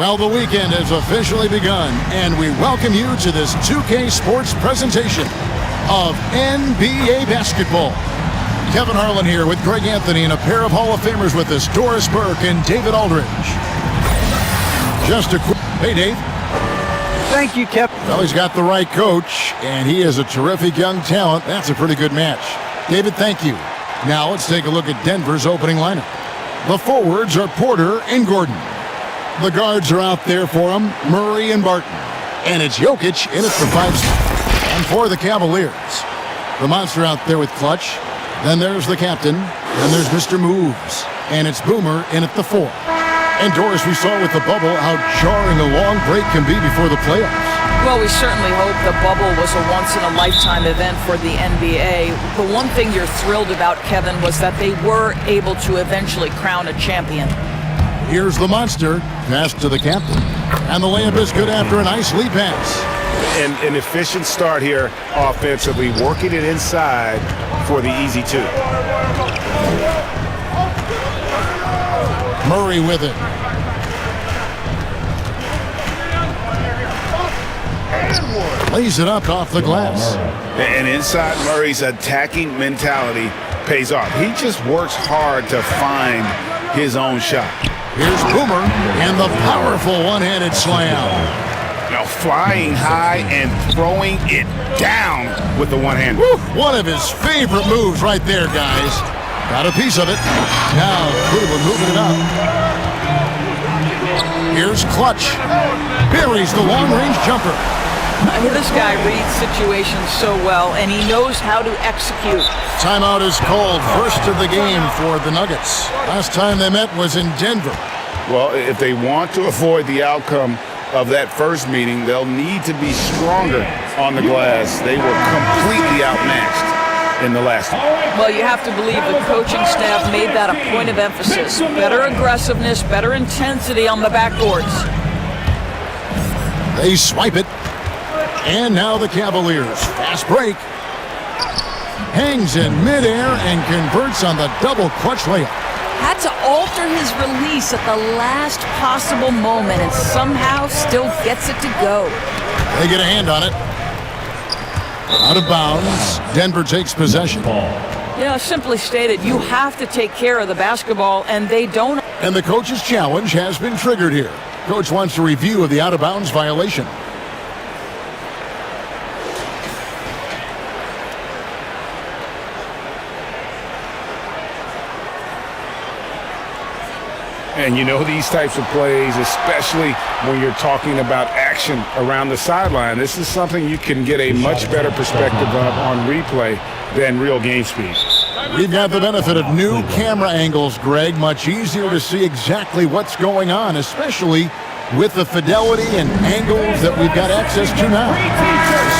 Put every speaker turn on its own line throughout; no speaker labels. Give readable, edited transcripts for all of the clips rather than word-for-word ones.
Well, the weekend has officially begun, and we welcome you to this 2K Sports presentation of NBA basketball. Kevin Harlan here with Greg Anthony and a pair of Hall of Famers with us, Doris Burke and David Aldridge. Just a quick... Hey, Dave.
Thank you, Kevin.
Well, he's got the right coach, and he is a terrific young talent. That's a pretty good match. David, thank you. Now let's take a look at Denver's opening lineup. The forwards are Porter and Gordon. The guards are out there for him, Murray and Barton. And it's Jokic in it for 5 spots. And for the Cavaliers, the monster out there with Clutch. Then there's the captain. Then there's Mr. Moves. And it's Boomer in at the 4. And Doris, we saw with the bubble how jarring a long break can be before the playoffs.
Well, we certainly hope the bubble was a once-in-a-lifetime event for the NBA. The one thing you're thrilled about, Kevin, was that they were able to eventually crown a champion.
Here's the monster, pass to the captain. And the layup is good after a nice lead pass.
An efficient start here offensively, working it inside for the easy 2.
Murray with it. Lays it up off the glass.
And inside Murray's attacking mentality pays off. He just works hard to find his own shot.
Here's Boomer and the powerful one-handed slam.
Now flying high and throwing it down with the one hand.
One of his favorite moves right there, guys. Got a piece of it. Now Cleveland moving it up. Here's Clutch. Buries the long-range jumper.
I mean, this guy reads situations so well, and he knows how to execute.
Timeout is called. First of the game for the Nuggets. Last time they met was in Denver.
Well, if they want to avoid the outcome of that first meeting, they'll need to be stronger on the glass. They were completely outmatched in the last one.
Well, you have to believe the coaching staff made that a point of emphasis. Better aggressiveness, better intensity on the backboards.
They swipe it. And now the Cavaliers. Fast break. Hangs in midair and converts on the double clutch layup.
Had to alter his release at the last possible moment and somehow still gets it to go.
They get a hand on it. Out of bounds. Denver takes possession.
Yeah, simply stated, you have to take care of the basketball, and they don't.
And the coach's challenge has been triggered here. Coach wants a review of the out-of-bounds violation.
And you know these types of plays, especially when you're talking about action around the sideline, this is something you can get a much better perspective of on replay than real game speed.
We've got the benefit of new camera angles, Greg. Much easier to see exactly what's going on, especially with the fidelity and angles that we've got access to now.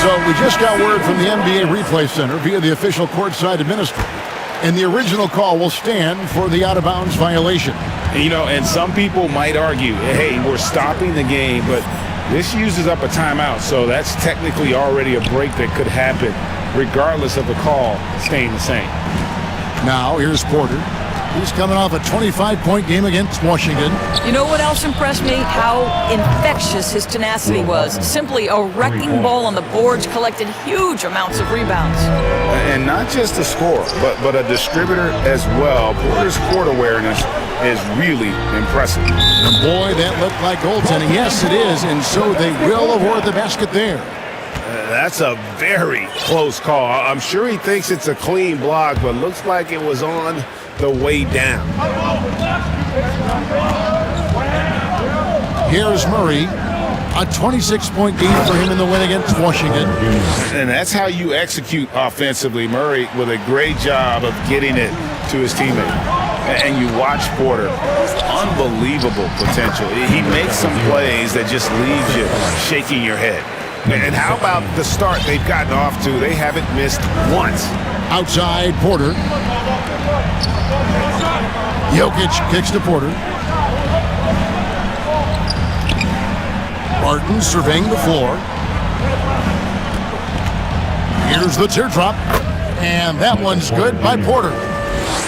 So we just got word from the NBA Replay Center via the official courtside administrator. And the original call will stand for the out-of-bounds violation.
You know, and some people might argue, hey, we're stopping the game, but this uses up a timeout, so that's technically already a break that could happen, regardless of the call staying the same.
Now, here's Porter. He's coming off a 25-point game against Washington.
You know what else impressed me? How infectious his tenacity was. Simply a wrecking ball on the boards, collected huge amounts of rebounds.
And not just a scorer, but a distributor as well. Porter's court awareness is really impressive.
And boy, that looked like goaltending. Yes, it is, and so they will award the basket there.
That's a very close call. I'm sure he thinks it's a clean block, but looks like it was on the way down.
Here's Murray. A 26-point game for him in the win against Washington.
And that's how you execute offensively. Murray with a great job of getting it to his teammate. And you watch Porter. Unbelievable potential. He makes some plays that just leaves you shaking your head. And how about the start they've gotten off to? They haven't missed once.
Outside, Porter. Jokic kicks to Porter. Barton surveying the floor. Here's the teardrop. And that one's good by Porter.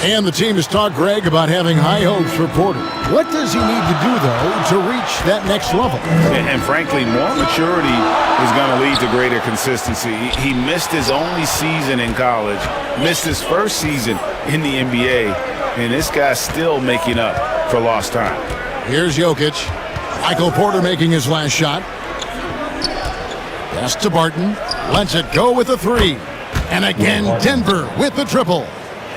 And the team has talked, Greg, about having high hopes for Porter. What does he need to do, though, to reach that next level?
And frankly, more maturity is going to lead to greater consistency. He missed his only season in college, missed his first season in the NBA, and this guy's still making up for lost time.
Here's Jokic. Michael Porter making his last shot. Pass to Barton. Lets it go with a three. And again, Denver with the triple.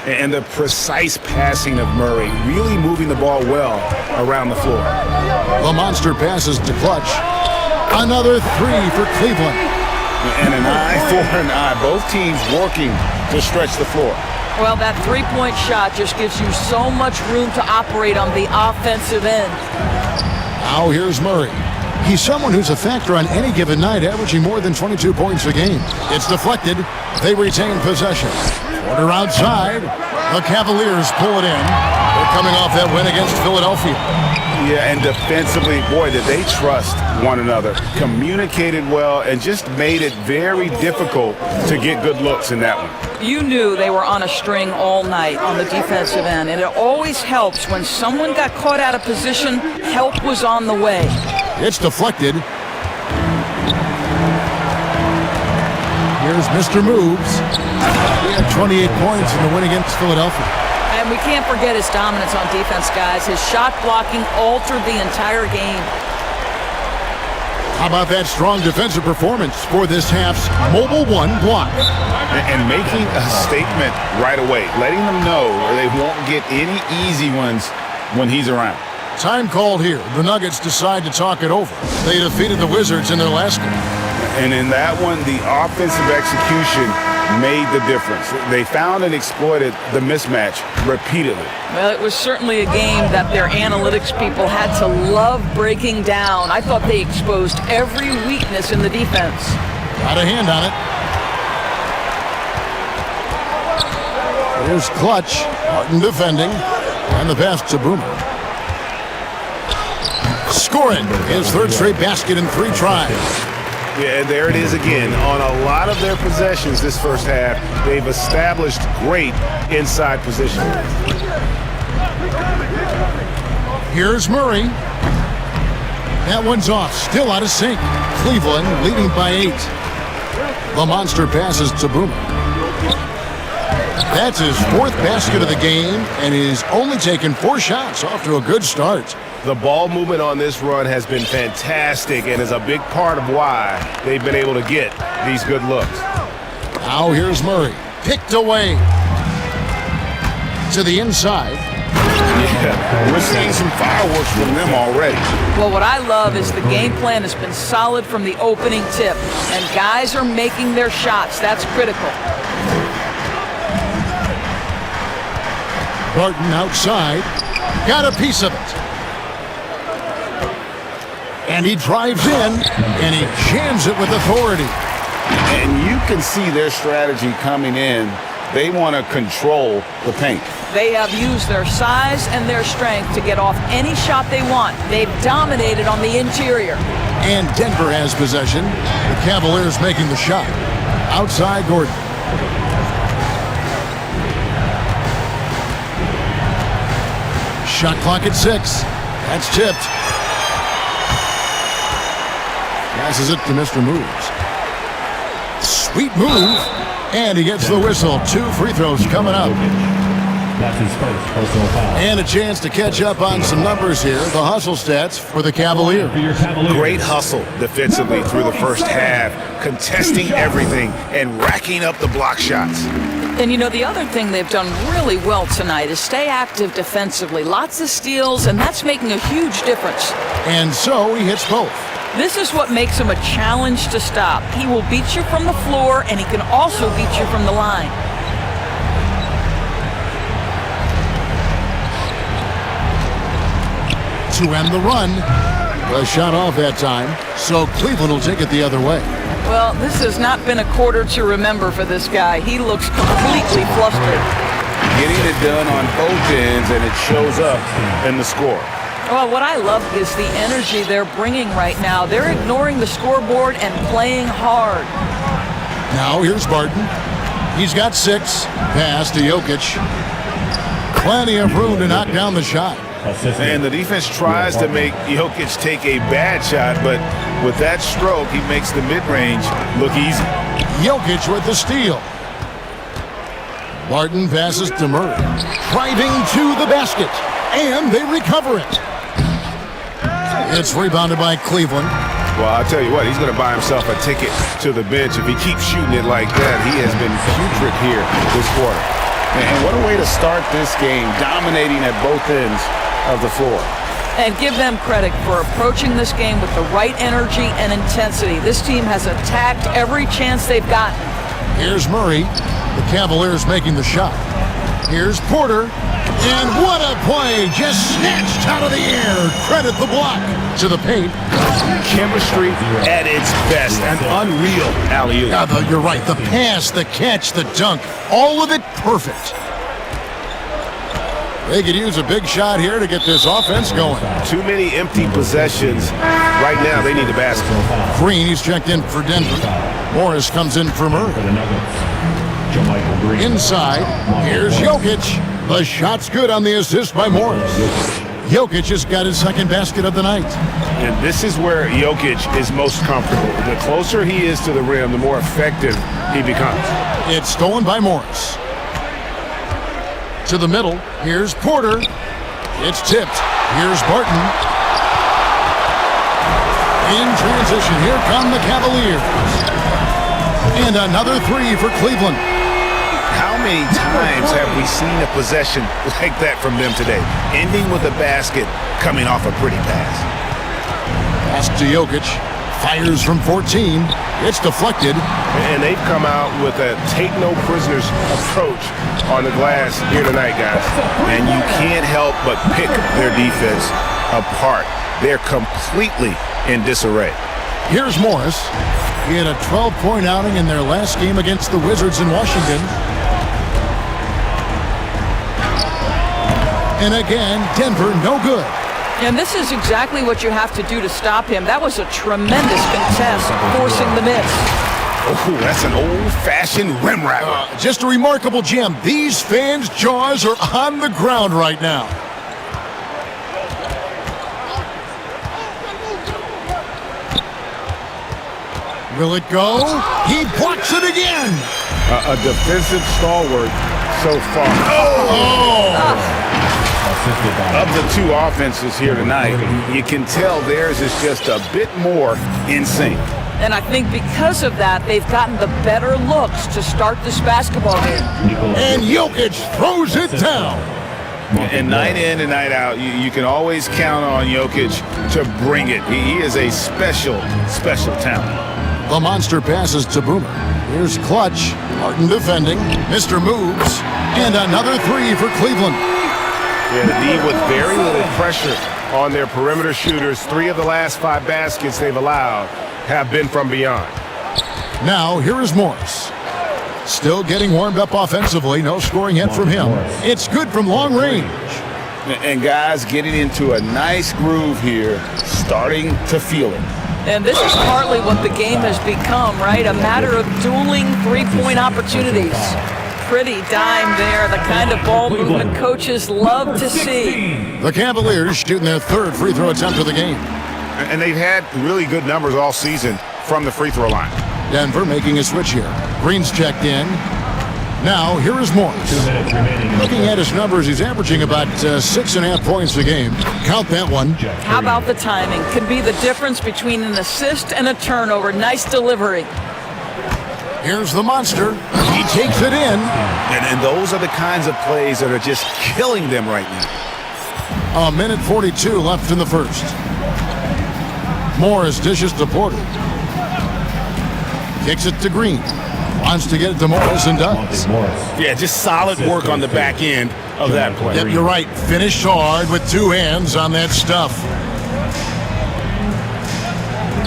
And the precise passing of Murray, really moving the ball well around the floor.
The monster passes to Clutch. Another three for Cleveland.
And an eye for an eye. Both teams working to stretch the floor.
Well, that three-point shot just gives you so much room to operate on the offensive end.
Now here's Murray. He's someone who's a factor on any given night, averaging more than 22 points a game. It's deflected. They retain possession. Porter outside. The Cavaliers pull it in. They're coming off that win against Philadelphia.
Yeah, and defensively, boy, did they trust one another. Communicated well and just made it very difficult to get good looks in that one.
You knew they were on a string all night on the defensive end, and it always helps when someone got caught out of position, help was on the way.
It's deflected. Here's Mr. Moves. He had 28 points in the win against Philadelphia.
And we can't forget his dominance on defense, guys. His shot blocking altered the entire game.
How about that strong defensive performance for this half's Mobile One block?
And making a statement right away, letting them know they won't get any easy ones when he's around.
Time called here. The Nuggets decide to talk it over. They defeated the Wizards in their last game.
And in that one, the offensive execution made the difference. They found and exploited the mismatch repeatedly.
Well, it was certainly a game that their analytics people had to love breaking down. I thought they exposed every weakness in the defense.
Got a hand on it. Here's Clutch. Martin defending. And the pass to Boomer. Scoring his third straight basket in 3 tries.
Yeah, and there it is again. On a lot of their possessions this first half, they've established great inside position.
Here's Murray. That one's off. Still out of sync. Cleveland leading by 8. The monster passes to Boomer. That's his 4th basket of the game, and he's only taken 4 shots. Off to a good start.
The ball movement on this run has been fantastic and is a big part of why they've been able to get these good looks.
Now here's Murray. Picked away. To the inside.
Yeah, we're seeing some fireworks from them already.
Well, what I love is the game plan has been solid from the opening tip, and guys are making their shots. That's critical.
Barton outside. Got a piece of it. And he drives in, and he jams it with authority.
And you can see their strategy coming in. They want to control the paint.
They have used their size and their strength to get off any shot they want. They've dominated on the interior.
And Denver has possession. The Cavaliers making the shot. Outside Gordon. Shot clock at 6. That's tipped. Passes it to Mr. Moves. Sweet move. And he gets the whistle. 2 free throws coming up.
That's his first personal foul.
And a chance to catch up on some numbers here. The hustle stats for the Cavaliers.
Great hustle defensively through the first half, contesting everything and racking up the block shots.
And you know, the other thing they've done really well tonight is stay active defensively. Lots of steals, and that's making a huge difference.
And so he hits both.
This is what makes him a challenge to stop. He will beat you from the floor, and he can also beat you from the line.
To end the run. A shot off that time, so Cleveland will take it the other way.
Well, this has not been a quarter to remember for this guy. He looks completely flustered.
Getting it done on both ends, and it shows up in the score.
Well, what I love is the energy they're bringing right now. They're ignoring the scoreboard and playing hard.
Now here's Barton. He's got 6. Pass to Jokic. Plenty of room to knock down the shot.
And the defense tries to make Jokic take a bad shot, but with that stroke, he makes the mid-range look easy.
Jokic with the steal. Barton passes to Murray. Driving to the basket. And they recover it. It's rebounded by Cleveland.
Well, I'll tell you what, he's going to buy himself a ticket to the bench. If he keeps shooting it like that, he has been putrid here this quarter. And what a way to start this game, dominating at both ends of the floor.
And give them credit for approaching this game with the right energy and intensity. This team has attacked every chance they've gotten.
Here's Murray. The Cavaliers making the shot. Here's Porter. And what a play! Just snatched out of the air. Credit the block to the paint.
Chemistry at its best. An unreal alley-oop.
You're right. The pass, the catch, the dunk. All of it perfect. They could use a big shot here to get this offense going.
Too many empty possessions. Right now, they need a basket.
Green, he's checked in for Denver. Morris comes in for Murray. Inside, here's Jokic. The shot's good on the assist by Morris. Jokic just got his second basket of the night.
And this is where Jokic is most comfortable. The closer he is to the rim, the more effective he becomes.
It's stolen by Morris. To the middle, here's Porter. It's tipped. Here's Barton. In transition, here come the Cavaliers. And another three for Cleveland.
How many times have we seen a possession like that from them today? Ending with a basket, coming off a pretty pass.
Pass to Jokic. Fires from 14. It's deflected.
And they've come out with a take-no-prisoners approach on the glass here tonight, guys. And you can't help but pick their defense apart. They're completely in disarray.
Here's Morris. He had a 12-point outing in their last game against the Wizards in Washington. And again, Denver no good.
And this is exactly what you have to do to stop him. That was a tremendous contest, forcing the miss.
Oh, that's an old-fashioned rim rapper.
Just a remarkable gem. These fans' jaws are on the ground right now. Will it go? He blocks it again.
A defensive stalwart so far. Of the two offenses here tonight, you can tell theirs is just a bit more in sync.
And I think because of that, they've gotten the better looks to start this basketball game.
And Jokic throws it down.
And night in and night out, you can always count on Jokic to bring it. He is a special, special talent.
The monster passes to Boomer. Here's Clutch. Martin defending. Mr. moves. And another three for Cleveland.
Yeah, the D with very little pressure on their perimeter shooters. 3 of the last 5 baskets they've allowed have been from beyond.
Now, here is Morris. Still getting warmed up offensively. No scoring yet from him. It's good from long range.
And guys getting into a nice groove here, starting to feel it.
And this is partly what the game has become, right? A matter of dueling three-point opportunities. Pretty dime there, the kind of ball movement coaches love to see.
The Cavaliers shooting their third free throw attempt of the game.
And they've had really good numbers all season from the free throw line.
Denver making a switch here. Green's checked in. Now, here is Morris. Looking at his numbers, he's averaging about 6.5 points a game. Count that one.
How about the timing? Could be the difference between an assist and a turnover. Nice delivery.
Here's the monster. He takes it in.
And those are the kinds of plays that are just killing them right now.
A minute 42 left in the first. Morris dishes to Porter. Kicks it to Green. Wants to get it to Morris and does.
Yeah, just solid work on the back end of that play.
Yep, you're right. Finished hard with 2 hands on that stuff.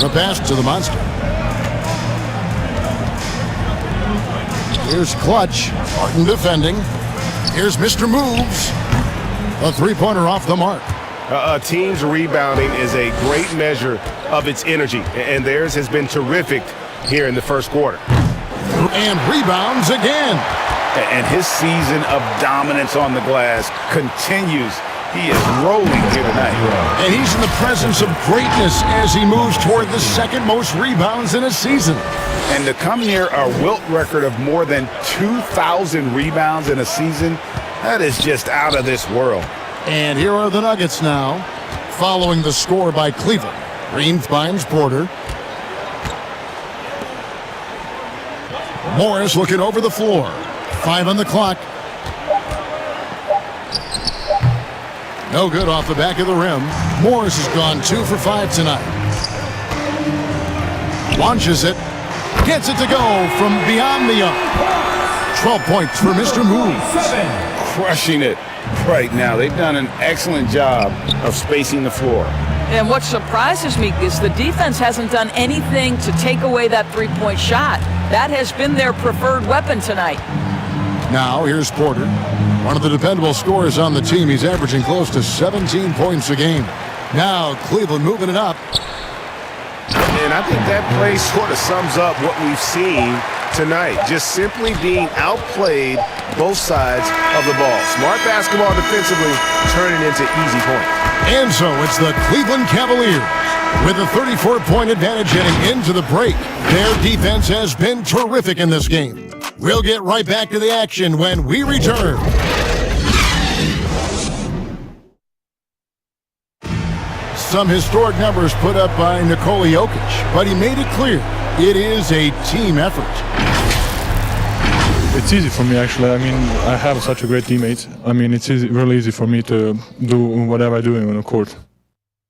The pass to the monster. Here's Clutch. Martin defending. Here's Mr. Moves. A three-pointer off the mark.
A team's rebounding is a great measure of its energy, and theirs has been terrific here in the first quarter.
And rebounds again.
And his season of dominance on the glass continues. He is rolling here tonight.
And he's in the presence of greatness as he moves toward the second most rebounds in a season.
And to come near a Wilt record of more than 2,000 rebounds in a season, that is just out of this world.
And here are the Nuggets now, following the score by Cleveland. Green finds Porter. Morris looking over the floor. 5 on the clock. No good off the back of the rim. Morris has gone 2 for 5 tonight. Launches it. Gets it to go from beyond the arc. 12 points for Mr. Mavz.
Crushing it right now. They've done an excellent job of spacing the floor.
And what surprises me is the defense hasn't done anything to take away that three-point shot. That has been their preferred weapon tonight.
Now here's Porter, one of the dependable scorers on the team. He's averaging close to 17 points a game. Now Cleveland moving it up.
And I think that play sort of sums up what we've seen tonight. Just simply being outplayed both sides of the ball. Smart basketball defensively, turning into easy points.
And so it's the Cleveland Cavaliers with a 34-point advantage heading into the break. Their defense has been terrific in this game. We'll get right back to the action when we return. Some historic numbers put up by Nikola Jokic, but he made it clear it is a team effort.
It's easy for me, actually. I mean, I have such a great teammate. I mean, it's really easy for me to do whatever I'm doing on the court.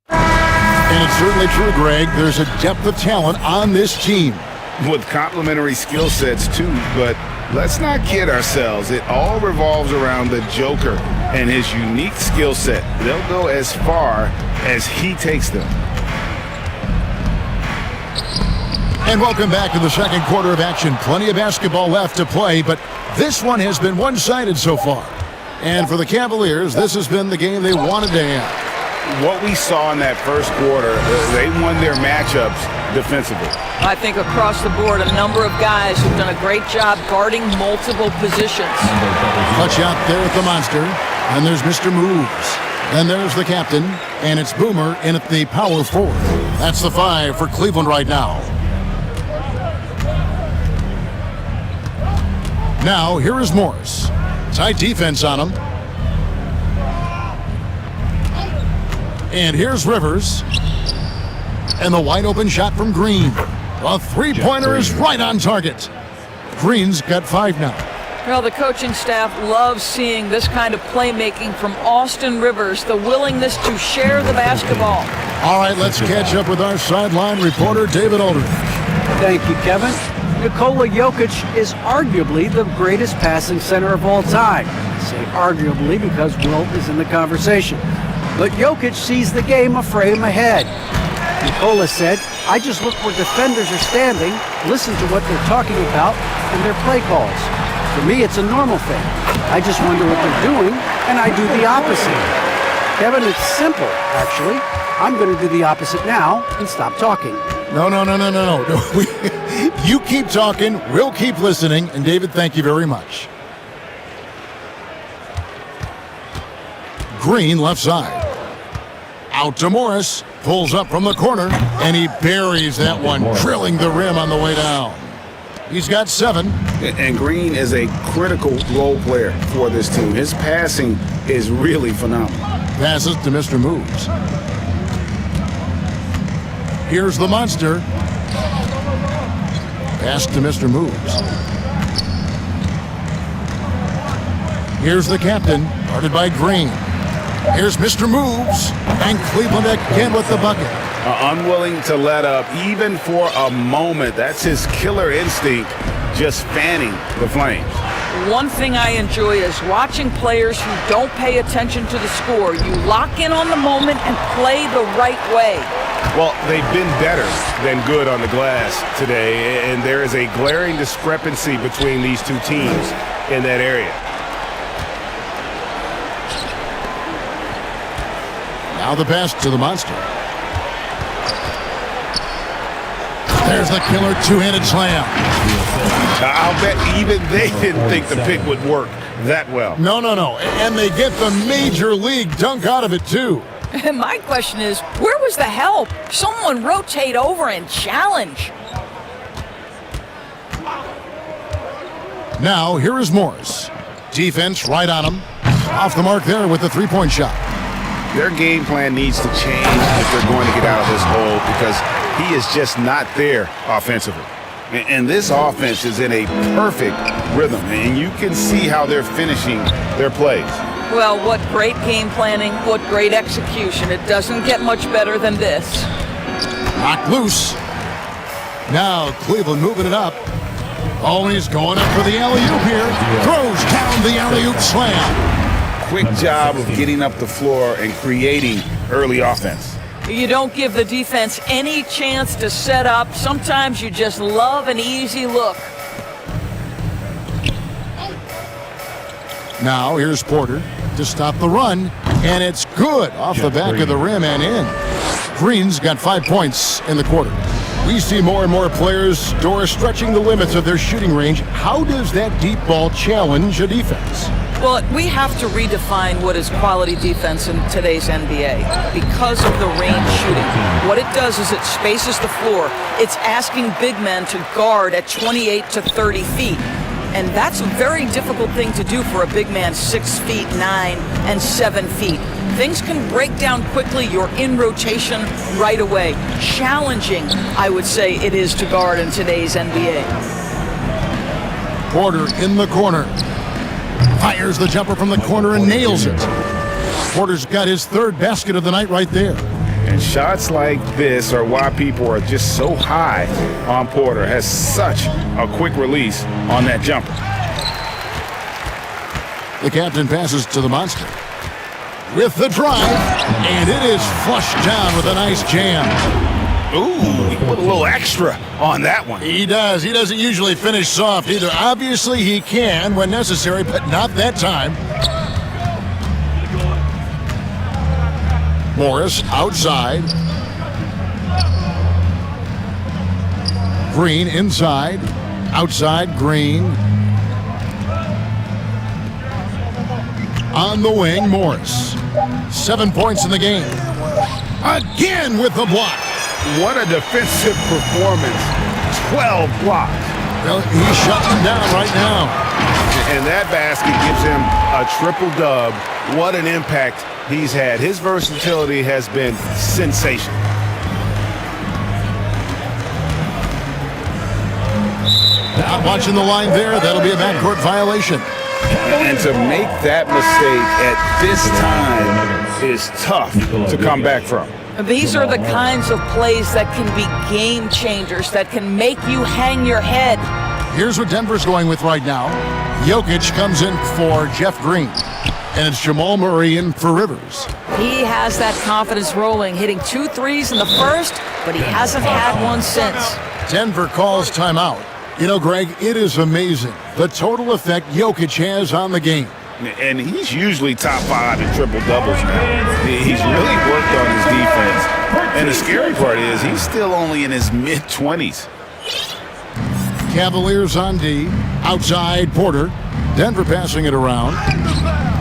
And it's certainly true, Greg. There's a depth of talent on this team.
With complementary skill sets, too. But let's not kid ourselves. It all revolves around the Joker and his unique skill set. They'll go as far as he takes them.
And welcome back to the second quarter of action. Plenty of basketball left to play, but this one has been one-sided so far. And for the Cavaliers, this has been the game they wanted to have.
What we saw in that first quarter, they won their matchups defensively.
I think across the board, a number of guys who've done a great job guarding multiple positions.
Clutch out there at the monster. And there's Mr. Mavz. Then there's the captain, and it's Boomer in at the power forward. That's the 5 for Cleveland right now. Now, here is Morris. Tight defense on him. And here's Rivers. And the wide open shot from Green. A three-pointer is right on target. Green's got 5 now.
Well, the coaching staff loves seeing this kind of playmaking from Austin Rivers, the willingness to share the basketball.
All right, let's catch up with our sideline reporter, David Aldridge.
Thank you, Kevin. Nikola Jokic is arguably the greatest passing center of all time. I say arguably because Wilt is in the conversation. But Jokic sees the game a frame ahead. Nikola said, I just look where defenders are standing, listen to what they're talking about, and their play calls. For me, it's a normal thing. I just wonder what they're doing, and I do the opposite. Kevin, it's simple, actually. I'm going to do the opposite now and stop talking.
No. You keep talking, we'll keep listening, and David, thank you very much. Green left side. Out to Morris, pulls up from the corner, and he buries that one, drilling the rim on the way down. He's got 7.
And Green is a critical role player for this team. His passing is really phenomenal.
Passes to Mr. Mavz. Here's the monster. Pass to Mr. Mavz. Here's the captain, guarded by Green. Here's Mr. Mavz, and Cleveland again with the bucket.
Unwilling to let up even for a moment. That's his killer instinct, just fanning the flames.
One thing I enjoy is watching players who don't pay attention to the score. You lock in on the moment and play the right way.
Well, they've been better than good on the glass today, and there is a glaring discrepancy between these two teams in that area. Now
the pass to the monster. There's the killer two-handed slam.
I'll bet even they didn't think the pick would work that well.
No. And they get the major league dunk out of it, too.
And my question is, where was the help? Someone rotate over and challenge.
Now, here is Morris. Defense right on him. Off the mark there with the three-point shot.
Their game plan needs to change if they're going to get out of this hole because he is just not there offensively. And this offense is in a perfect rhythm, and you can see how they're finishing their plays.
Well, what great game planning, what great execution. It doesn't get much better than this.
Knocked loose. Now Cleveland moving it up. Oh, he's going up for the alley-oop here. Throws down the alley-oop slam.
Quick job of getting up the floor and creating early offense.
You don't give the defense any chance to set up. Sometimes you just love an easy look.
Now here's Porter to stop the run, and it's good off the back of the rim and in. Green's got 5 points in the quarter. We see more and more players, Doris, stretching the limits of their shooting range. How does that deep ball challenge a defense?
Well, we have to redefine what is quality defense in today's NBA because of the range shooting. What it does is it spaces the floor. It's asking big men to guard at 28 to 30 feet. And that's a very difficult thing to do for a big man 6 feet 9 and 7 feet. Things can break down quickly. You're in rotation right away. Challenging, I would say it is to guard in today's NBA.
Porter in the corner. Fires the jumper from the corner and nails it. Porter's got his third basket of the night right there.
And shots like this are why people are just so high on Porter. Has such a quick release on that jumper.
The captain passes to the monster. With the drive, and it is flushed down with a nice jam.
Ooh, he put a little extra on that one.
He does. He doesn't usually finish soft either. Obviously, he can when necessary, but not that time. Morris outside. Green inside. Outside, Green. On the wing, Morris. 7 points in the game. Again with the block.
What a defensive performance. 12 blocks.
Well, he's shutting them down right now.
And that basket gives him a triple dub. What an impact he's had. His versatility has been sensational.
Not watching the line there. That'll be a backcourt violation.
And to make that mistake at this time is tough to come back from.
These are the kinds of plays that can be game changers, that can make you hang your head.
Here's what Denver's going with right now. Jokic comes in for Jeff Green. And it's Jamal Murray in for Rivers.
He has that confidence rolling, hitting 2 threes in the first, but he hasn't had one since.
Denver calls timeout. You know, Greg, it is amazing the total effect Jokic has on the game.
And he's usually top 5 in triple doubles now. He's really worked on his defense. And the scary part is he's still only in his mid-20s.
Cavaliers on D. Outside, Porter. Denver passing it around.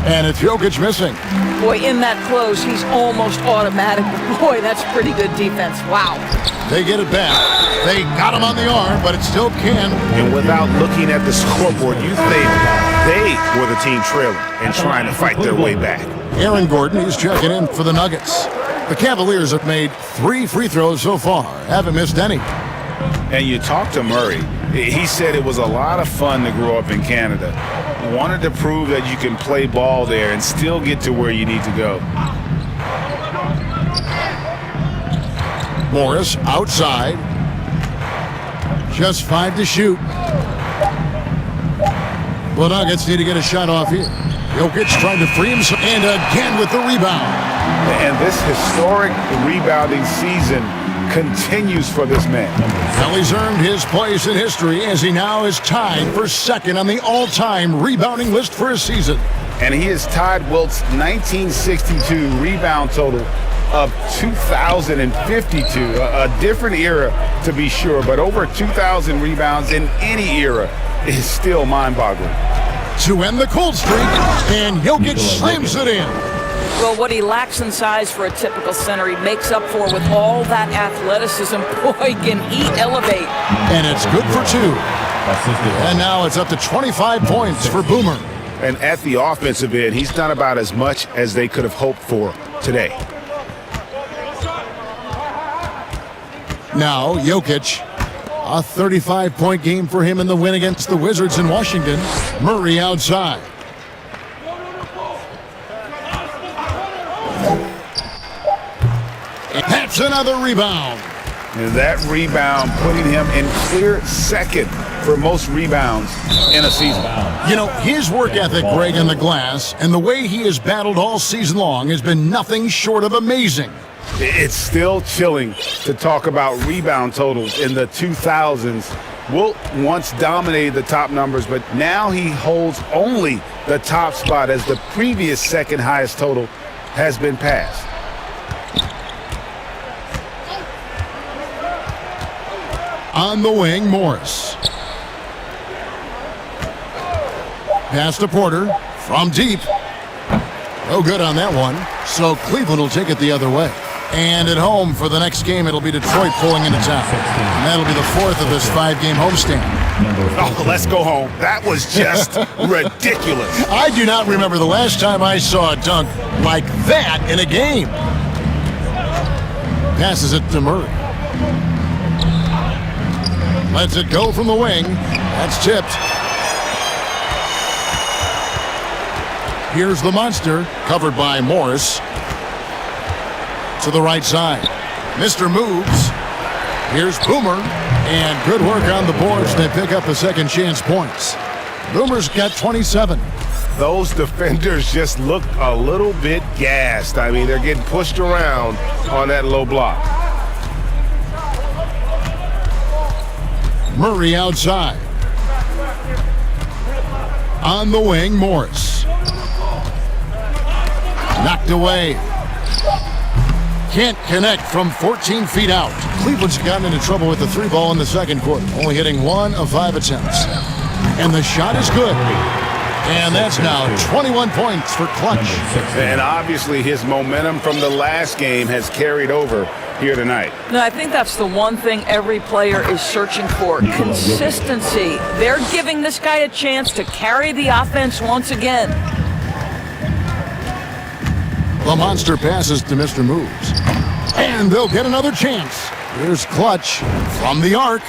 And it's Jokic missing.
Boy, in that close, he's almost automatic. Boy, that's pretty good defense. Wow.
They get it back. They got him on the arm, but it still can.
And without looking at the scoreboard, you think they were the team trailing and trying to fight their way back.
Aaron Gordon is checking in for the Nuggets. The Cavaliers have made 3 free throws so far. Haven't missed any.
And you talk to Murray. He said it was a lot of fun to grow up in Canada. Wanted to prove that you can play ball there and still get to where you need to go.
Morris outside. Just 5 to shoot. The Nuggets need to get a shot off here. Jokic trying to free himself, and again with the rebound.
And this historic rebounding season continues for this man.
Well, he's earned his place in history as he now is tied for second on the all-time rebounding list for a season.
And he has tied Wilt's 1962 rebound total of 2052. A different era, to be sure, but over 2,000 rebounds in any era is still mind-boggling.
To end the cold streak, and Jokic slams it in.
Well, what he lacks in size for a typical center, he makes up for with all that athleticism. Boy, can he elevate.
And it's good for 2. And now it's up to 25 points for Boomer.
And at the offensive end, he's done about as much as they could have hoped for today.
Now, Jokic, a 35-point game for him in the win against the Wizards in Washington. Murray outside. And that's another rebound.
And that rebound putting him in clear second for most rebounds in a season.
You know, his work ethic, Greg, in the glass, and the way he has battled all season long has been nothing short of amazing.
It's still chilling to talk about rebound totals in the 2000s. Wilt once dominated the top numbers, but now he holds only the top spot as the previous second highest total has been passed.
On the wing, Morris. Pass to Porter from deep. No good on that one. So Cleveland will take it the other way. And at home for the next game, it'll be Detroit pulling into town. And that'll be the 4th of this 5-game homestand.
Oh, let's go home. That was just ridiculous.
I do not remember the last time I saw a dunk like that in a game. Passes it to Murray. Lets it go from the wing. That's tipped. Here's the monster, covered by Morris. To the right side. Mr. moves. Here's Boomer. And good work on the boards. They pick up the second chance points. Boomer's got 27.
Those defenders just look a little bit gassed. I mean, they're getting pushed around on that low block.
Murray outside. On the wing, Morris. Knocked away. Can't connect from 14 feet out. Cleveland's gotten into trouble with the 3-ball in the second quarter, only hitting 1 of 5 attempts. And the shot is good. And that's now 21 points for Clutch.
And obviously his momentum from the last game has carried over here tonight.
No, I think that's the one thing every player is searching for, consistency. They're giving this guy a chance to carry the offense once again.
The monster passes to Mr. Moves. And they'll get another chance. Here's Clutch from the arc.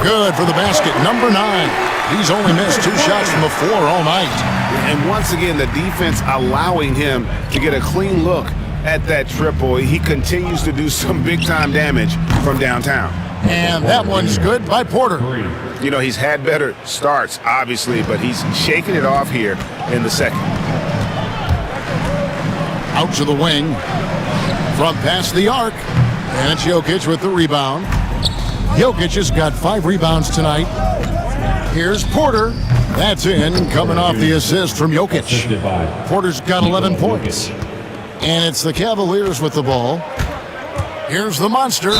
Good for the basket, number 9. He's only missed 2 shots from the floor all night.
And once again, the defense allowing him to get a clean look at that triple. He continues to do some big-time damage from downtown.
And that one's good by Porter.
You know, he's had better starts, obviously, but he's shaking it off here in the second.
Out to the wing. From past the arc. And it's Jokic with the rebound. Jokic has got 5 rebounds tonight. Here's Porter. That's in, coming off the assist from Jokic. Porter's got 11 points. And it's the Cavaliers with the ball. Here's the monster.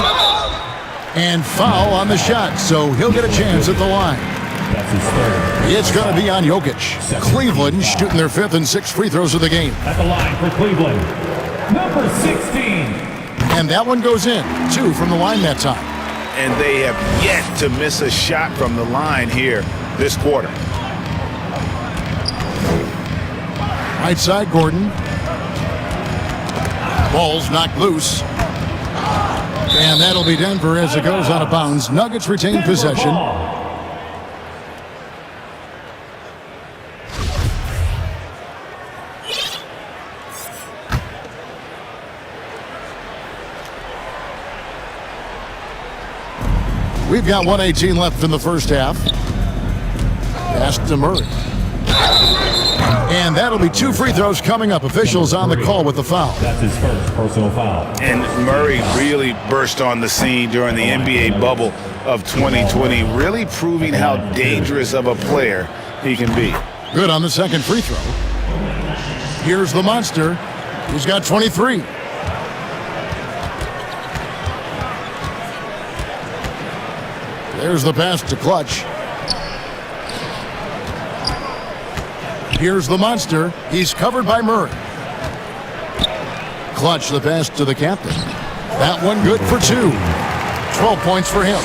And foul on the shot, so he'll get a chance at the line. It's going to be on Jokic. Cleveland shooting their 5th and 6th free throws of the game.
At the line for Cleveland, number 16.
And that one goes in. 2 from the line that time.
And they have yet to miss a shot from the line here this quarter.
Right side, Gordon. Ball's knocked loose. And that'll be Denver as it goes out of bounds. Nuggets retain possession. We've got 1:18 left in the first half. Pass to Murray. And that'll be 2 free throws coming up. Officials on the call with the foul.
That's his first personal foul.
And Murray really burst on the scene during the NBA bubble of 2020, really proving how dangerous of a player he can be.
Good on the second free throw. Here's the monster. He's got 23. There's the pass to Clutch. Here's the monster. He's covered by Murray. Clutch the pass to the captain. That one good for 2. 12 points for him.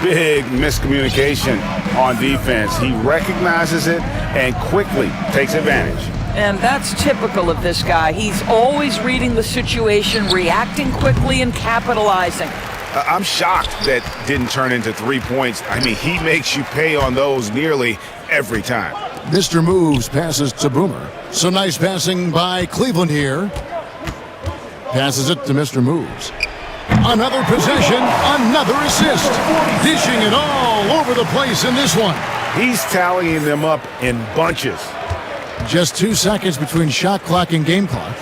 Big miscommunication on defense. He recognizes it and quickly takes advantage.
And that's typical of this guy. He's always reading the situation, reacting quickly, and capitalizing.
I'm shocked that didn't turn into 3 points. I mean, he makes you pay on those nearly every time.
Mr. Moves passes to Boomer. So nice passing by Cleveland here. Passes it to Mr. Moves. Another possession, another assist. Dishing it all over the place in this one.
He's tallying them up in bunches.
Just 2 seconds between shot clock and game clock.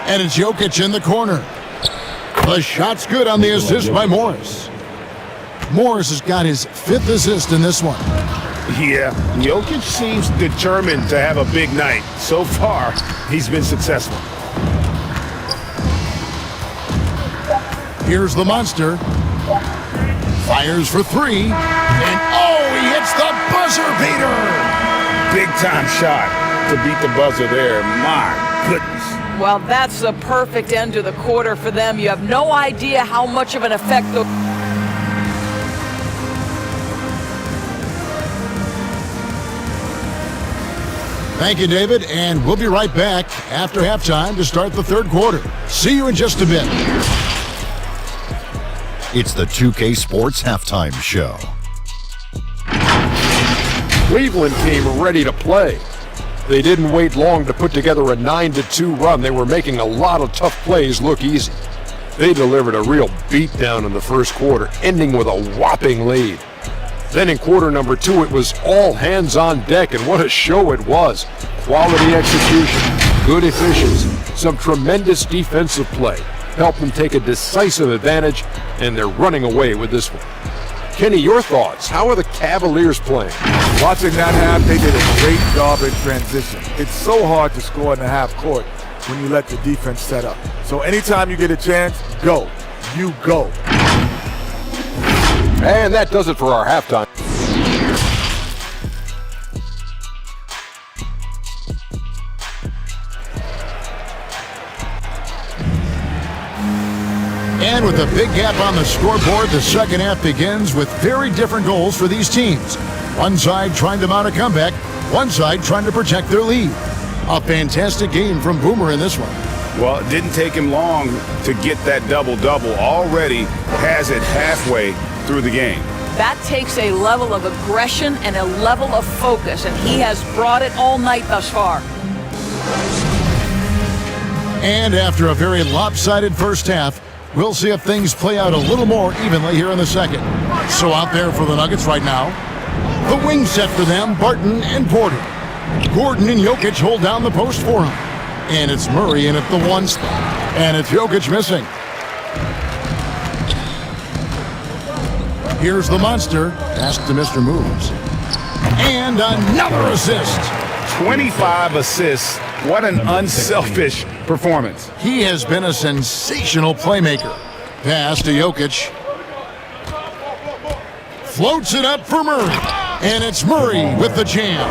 And it's Jokic in the corner. The shot's good on the assist by Morris. Morris has got his 5th assist in this one.
Yeah, Jokic seems determined to have a big night. So far, he's been successful.
Here's the monster. Fires for 3. And oh, he hits the buzzer beater.
Big time shot to beat the buzzer there. My goodness.
Well, that's the perfect end to the quarter for them. You have no idea how much of an effect the...
Thank you, David, and we'll be right back after halftime to start the 3rd quarter. See you in just a bit.
It's the 2K Sports Halftime Show.
Cleveland came ready to play. They didn't wait long to put together a 9-2 run. They were making a lot of tough plays look easy. They delivered a real beatdown in the first quarter, ending with a whopping lead. Then in quarter number 2, it was all hands on deck, and what a show it was. Quality execution, good efficiency, some tremendous defensive play. Helped them take a decisive advantage, and they're running away with this one. Kenny, your thoughts? How are the Cavaliers playing?
Watching that half, they did a great job in transition. It's so hard to score in the half court when you let the defense set up. So anytime you get a chance, go. You go.
And that does it for our halftime.
And with a big gap on the scoreboard, the second half begins with very different goals for these teams. One side trying to mount a comeback, one side trying to protect their lead. A fantastic game from Boomer in this one.
Well, it didn't take him long to get that double-double. Already has it halfway through the game.
That takes a level of aggression and a level of focus, and he has brought it all night thus far.
And after a very lopsided first half, we'll see if things play out a little more evenly here in the second. So out there for the Nuggets right now, the wing set for them, Barton and Porter. Gordon and Jokic hold down the post for him. And it's Murray in at the 1 spot. And it's Jokic missing. Here's the monster. Pass to Mr. Moves. And another assist.
25 assists. What an unselfish performance.
He has been a sensational playmaker. Pass to Jokic. Floats it up for Murray. And it's Murray with the jam.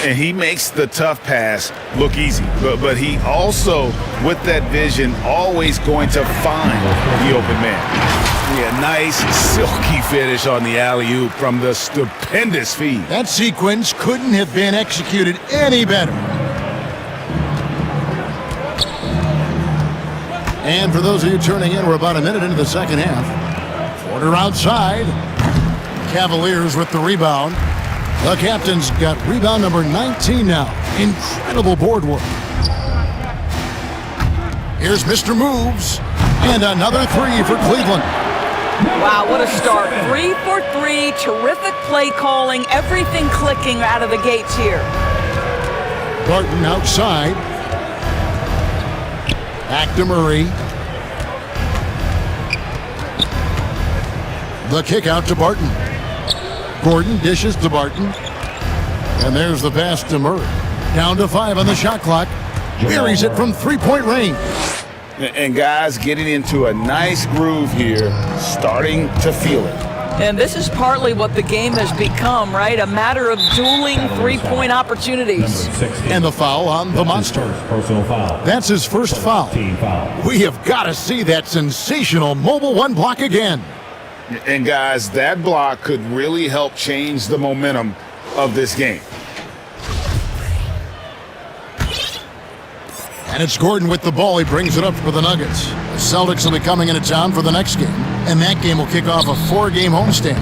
And he makes the tough pass look easy. But he also, with that vision, always going to find the open man. Yeah, nice silky finish on the alley-oop from the stupendous feed.
That sequence couldn't have been executed any better. And for those of you turning in, we're about a minute into the second half. Porter outside. Cavaliers with the rebound. The captain's got rebound number 19 now. Incredible board work. Here's Mr. Moves. And another 3 for Cleveland.
Wow, what a start. 3 for 3, terrific play calling, everything clicking out of the gates here.
Barton outside. Back to Murray. The kick out to Barton. Gordon dishes to Barton. And there's the pass to Murray. Down to 5 on the shot clock. Buries it from 3-point range.
And guys getting into a nice groove here, starting to feel it.
And this is partly what the game has become, right? A matter of dueling three-point opportunities.
And the foul on the monster.
Personal foul.
That's his first foul.
Team foul.
We have got to see that sensational mobile one block again.
And guys, that block could really help change the momentum of this game.
And it's Gordon with the ball. He brings it up for the Nuggets. The Celtics will be coming into town for the next game. And that game will kick off a 4-game homestand.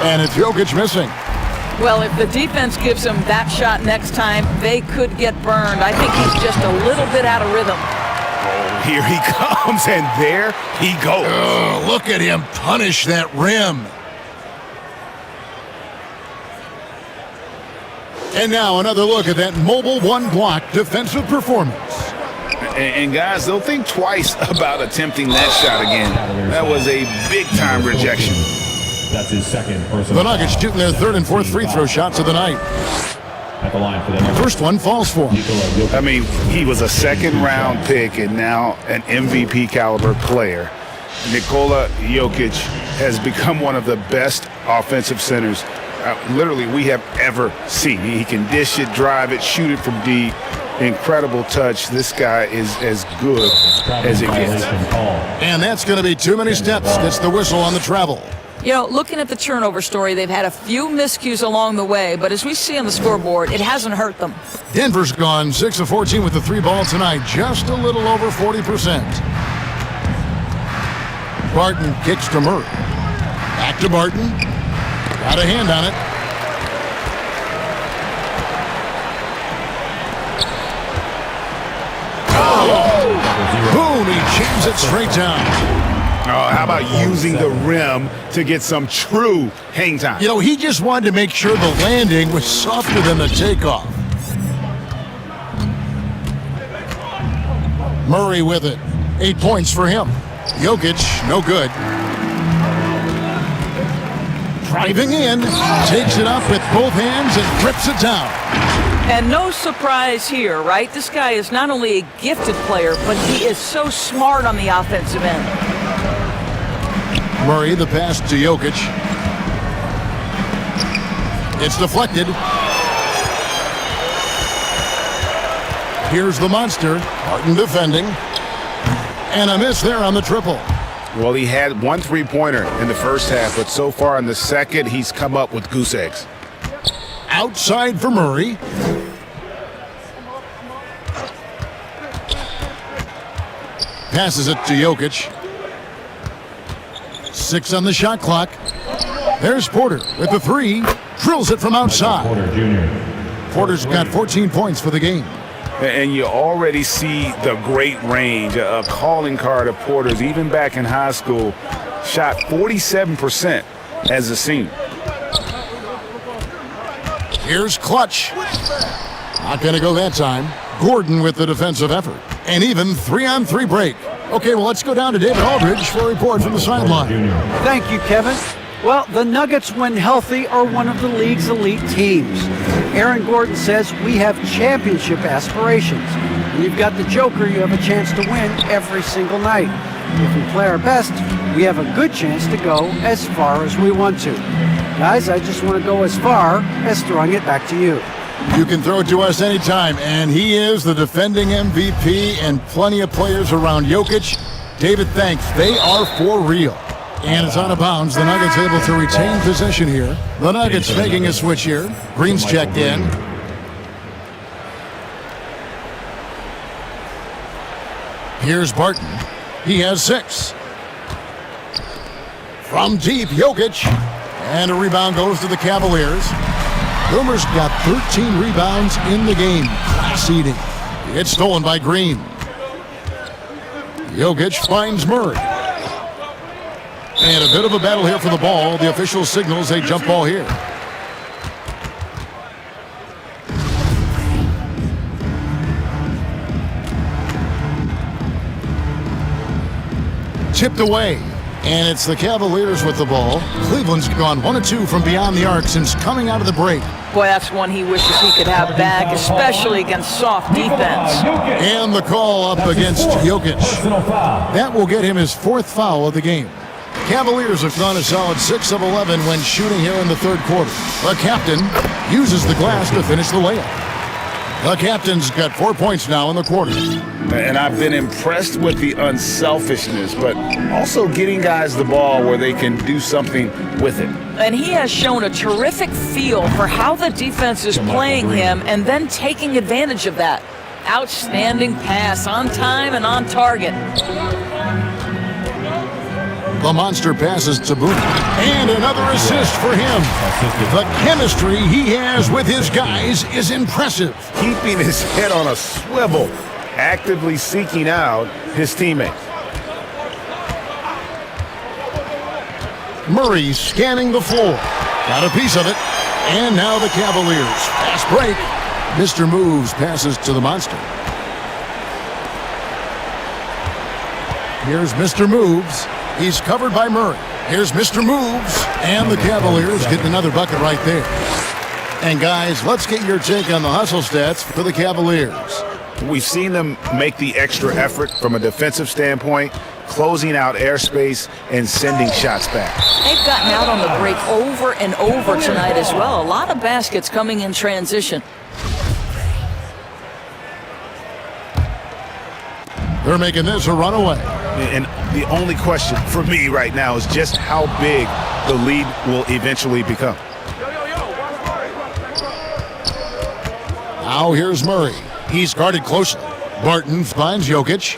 And it's Jokic missing.
Well, if the defense gives him that shot next time, they could get burned. I think he's just a little bit out of rhythm.
Oh, here he comes, and there he goes.
Oh, look at him punish that rim. And now another look at that mobile one block defensive performance.
And guys, they'll think twice about attempting that shot again. That was a big-time rejection.
That's his second personal
The Nuggets shooting their third and fourth free throw shots of the night.
at the line for the
First one falls for him.
I mean, he was a second-round pick and now an MVP caliber player. Nikola Jokic has become one of the best offensive centers literally we have ever seen. He can dish it, drive it, shoot it from deep. Incredible touch. This guy is as good as it gets.
And that's going to be too many steps. Gets the whistle on the travel.
You know, looking at the turnover story, they've had a few miscues along the way, but as we see on the scoreboard, it hasn't hurt them.
Denver's gone 6 of 14 with the three ball tonight, just a little over 40%. Barton kicks to Murray. Back to Barton. Got a hand on it. Boom, he jams it straight down.
Oh, how about using the rim to get some true hang time?
You know, he just wanted to make sure the landing was softer than the takeoff. Murray with it. 8 points for him. Jokic, no good. Driving in, takes it up with both hands and grips it down.
And no surprise here, right? This guy is not only a gifted player, but he is so smart on the offensive end.
Murray, the pass to Jokic. It's deflected. Here's the monster. Barton defending. And a miss there on the triple.
Well, he had one three-pointer in the first half, but so far in the second, he's come up with goose eggs.
Outside for Murray. Passes it to Jokic. 6 on the shot clock. There's Porter with the three. Drills it from outside.
Porter Jr.
Porter's got 14 points for the game.
And you already see the great range, a calling card of Porter's. Even back in high school, shot 47% as a senior.
Here's Clutch. Not going to go that time. Gordon with the defensive effort. And even 3-on-3 break. Okay, well, let's go down to David Aldridge for a report from the sideline.
Thank you, Kevin. Well, the Nuggets, when healthy, are one of the league's elite teams. Aaron Gordon says we have championship aspirations. When you've got the Joker, you have a chance to win every single night. If we play our best, we have a good chance to go as far as we want to. Guys, I just want to go as far as throwing it back to you.
You can throw it to us anytime, and he is the defending MVP and plenty of players around Jokic. David, thanks. They are for real. And it's out of bounds. The Nuggets able to retain possession here. The Nuggets making a switch here. Green's checked in. Here's Barton. He has 6. From deep, Jokic. And a rebound goes to the Cavaliers. Boomer's got 13 rebounds in the game. Class eating. It's stolen by Green. Jokic finds Murray. And a bit of a battle here for the ball. The official signals a jump ball here. Tipped away. And it's the Cavaliers with the ball. Cleveland's gone 1 of 2 from beyond the arc since coming out of the break.
Boy, that's one he wishes he could have back, especially against soft defense.
And the call up against Jokic. That will get him his 4th foul of the game. Cavaliers have gone a solid 6 of 11 when shooting here in the third quarter. The captain uses the glass to finish the layup. The captain's got 4 points now in the quarter.
And I've been impressed with the unselfishness, but also getting guys the ball where they can do something with it.
And he has shown a terrific feel for how the defense is playing him and then taking advantage of that. Outstanding pass, on time and on target.
The monster passes to Boone. And another assist for him. The chemistry he has with his guys is impressive.
Keeping his head on a swivel, actively seeking out his teammates.
Murray scanning the floor. Got a piece of it. And now the Cavaliers. Fast break. Mr. Mavz passes to the monster. Here's Mr. Mavz. He's covered by Murray. Here's Mr. Mavz. And the Cavaliers getting another bucket right there. And guys, let's get your take on the hustle stats for the Cavaliers.
We've seen them make the extra effort from a defensive standpoint, closing out airspace and sending shots back.
They've gotten out on the break over and over tonight as well. A lot of baskets coming in transition.
They're making this a runaway.
And the only question for me right now is just how big the lead will eventually become.
Now here's Murray. He's guarded closely. Barton finds Jokic.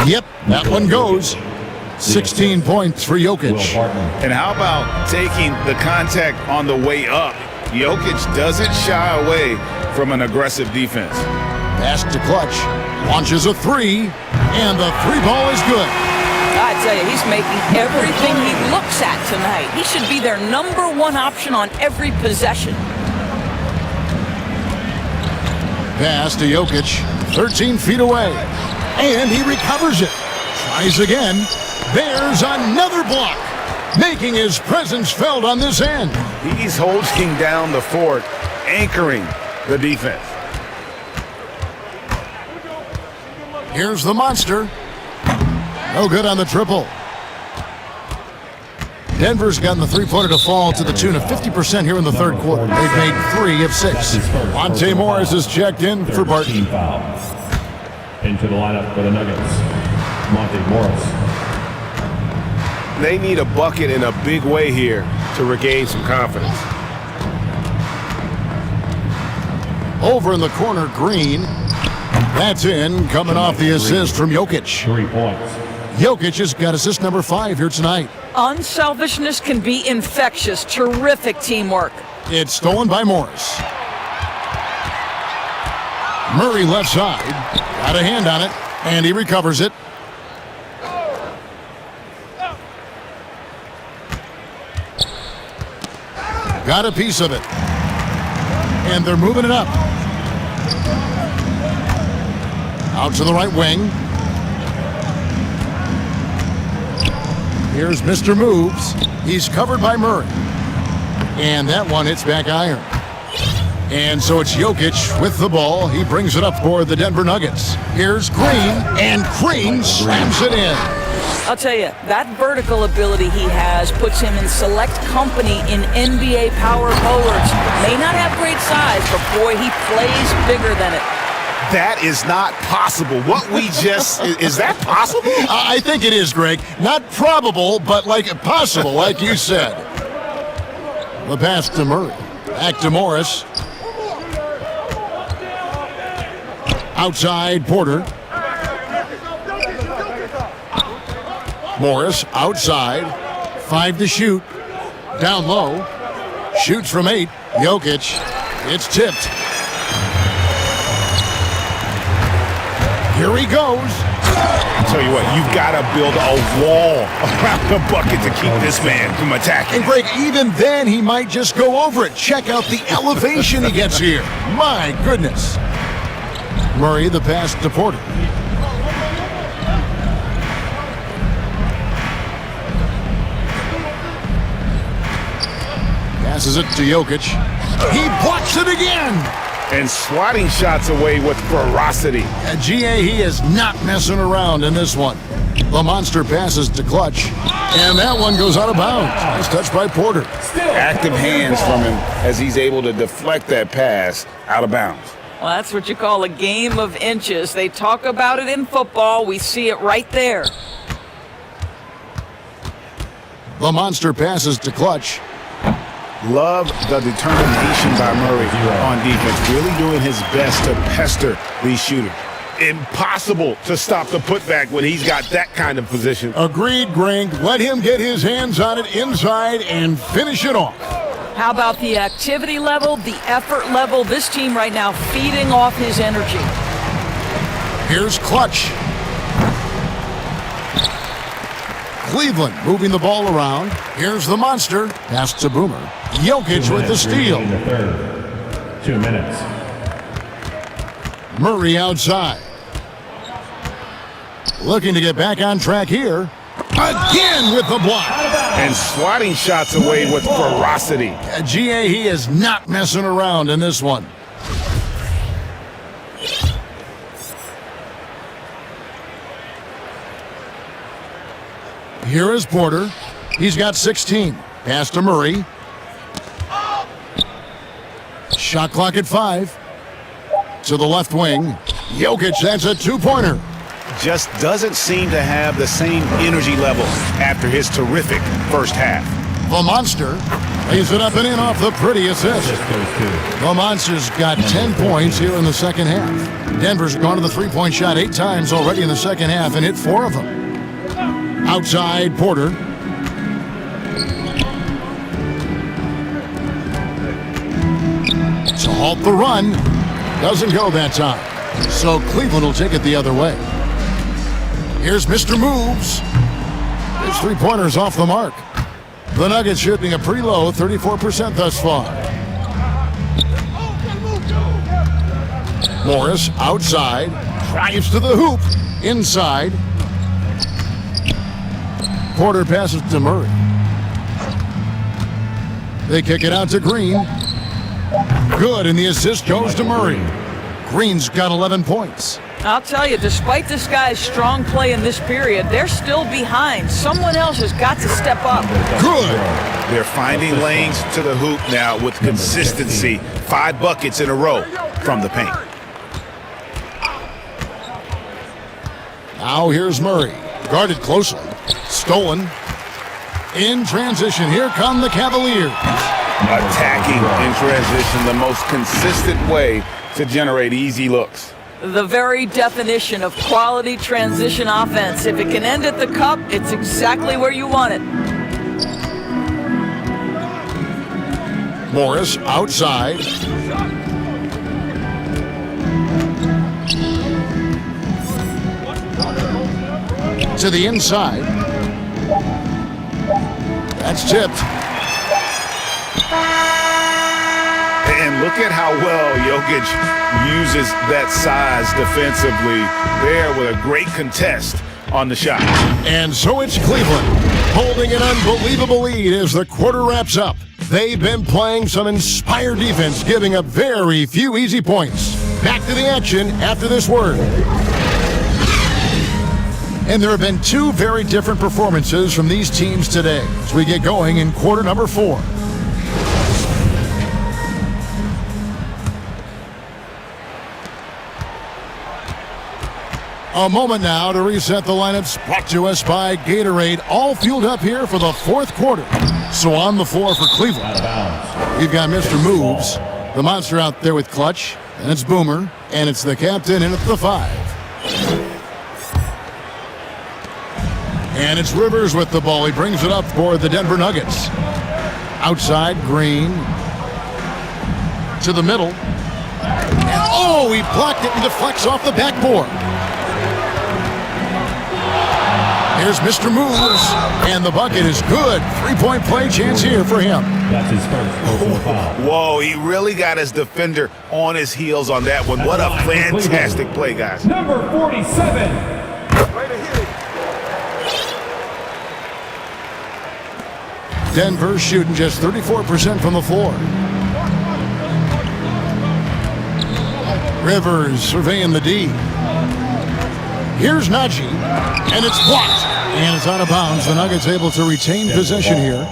Yep, that one goes. 16 points for Jokic.
And how about taking the contact on the way up? Jokic doesn't shy away from an aggressive defense.
Pass to Clutch. Launches a three. And the three ball is good.
I tell you, he's making everything he looks at tonight. He should be their #1 option on every possession.
Pass to Jokic, 13 feet away, and he recovers it. Tries again. There's another block, making his presence felt on this end.
He's holding down the fort, anchoring the defense.
Here's the monster. No good on the triple. Denver's gotten the three-pointer to fall to the tune of 50% here in the third quarter. They've made 3 of 6. Monte Morris is checked in for Barton.
Into the lineup for the Nuggets, Monte Morris.
They need a bucket in a big way here to regain some confidence.
Over in the corner, Green. That's in, coming off the assist from Jokic.
3 points.
Jokic has got assist number 5 here tonight.
Unselfishness can be infectious. Terrific teamwork.
It's stolen by Morris. Murray left side. Got a hand on it, and he recovers it. Got a piece of it. And they're moving it up. Out to the right wing. Here's Mr. Mavz. He's covered by Murray. And that one hits back iron. And so it's Jokic with the ball. He brings it up for the Denver Nuggets. Here's Green, and Green slams it in.
I'll tell you, that vertical ability he has puts him in select company in NBA power forwards. May not have great size, but boy, he plays bigger than it.
That is not possible. What we just, is that possible?
I think it is, Greg. Not probable, but like possible, like you said. The pass to Murray. Back to Morris. Outside, Porter. Morris outside. 5 to shoot. Down low. Shoots from 8. Jokic. It's tipped. Here he goes.
I'll tell you what, you've got to build a wall around the bucket to keep this man from attacking.
And Greg, even then he might just go over it. Check out the elevation he gets here. My goodness. Murray, the pass to Porter. Passes it to Jokic. He blocks it again.
And swatting shots away with ferocity.
GA, he is not messing around in this one. The monster passes to Clutch, and that one goes out of bounds. Nice touch by Porter.
Active hands from him as he's able to deflect that pass out of bounds.
Well, that's what you call a game of inches. They talk about it in football. We see it right there.
The monster passes to Clutch.
Love the determination by Murray on defense, really doing his best to pester these shooters. Impossible to stop the putback when he's got that kind of position.
Agreed, Greg. Let him get his hands on it inside and finish it off.
How about the activity level, the effort level? This team right now feeding off his energy.
Here's Clutch. Cleveland moving the ball around. Here's the monster. Pass to Boomer. Jokic with the steal.
2 minutes.
Murray outside. Looking to get back on track here. Again with the block.
And swatting shots away with ferocity.
GA, he is not messing around in this one. Here is Porter. He's got 16. Pass to Murray. Shot clock at 5. To the left wing. Jokic, that's a two-pointer.
Just doesn't seem to have the same energy level after his terrific first half.
The monster lays it up and in off the pretty assist. The monster's got 10 points here in the second half. Denver's gone to the three-point shot 8 times already in the second half and hit 4 of them. Outside, Porter. To halt the run. Doesn't go that time. So Cleveland will take it the other way. Here's Mr. Moves. His three-pointer's off the mark. The Nuggets shooting a pretty low 34% thus far. Morris outside. Drives to the hoop. Inside. Porter passes to Murray. They kick it out to Green. Good, and the assist goes to Murray. Green's got 11 points.
I'll tell you, despite this guy's strong play in this period, they're still behind. Someone else has got to step up.
Good.
They're finding lanes to the hoop now with consistency. 5 buckets in a row from the paint.
Now here's Murray. Guarded closely. Stolen. In transition, here come the Cavaliers.
Attacking in transition, the most consistent way to generate easy looks.
The very definition of quality transition offense. If it can end at the cup, it's exactly where you want it.
Morris outside. To the inside. That's tipped.
And look at how well Jokic uses that size defensively there with a great contest on the shot.
And so it's Cleveland holding an unbelievable lead as the quarter wraps up. They've been playing some inspired defense, giving up very few easy points. Back to the action after this word. And there have been 2 very different performances from these teams today as we get going in quarter number 4. A moment now to reset the lineups, brought to us by Gatorade, all fueled up here for the 4th quarter. So on the floor for Cleveland, we've got Mr. Moves, the monster out there with Clutch, and it's Boomer, and it's the captain in at the 5. And it's Rivers with the ball. He brings it up for the Denver Nuggets. Outside, Green. To the middle. And oh, he blocked it and deflects off the backboard. Here's Mr. Moves, and the bucket is good. 3-point play chance here for him.
That's his first.
Whoa, he really got his defender on his heels on that one. What a fantastic play, guys.
Number 47.
Denver shooting just 34% from the floor. Rivers surveying the D. Here's Najee, and it's blocked. And it's out of bounds. The Nuggets able to retain possession here.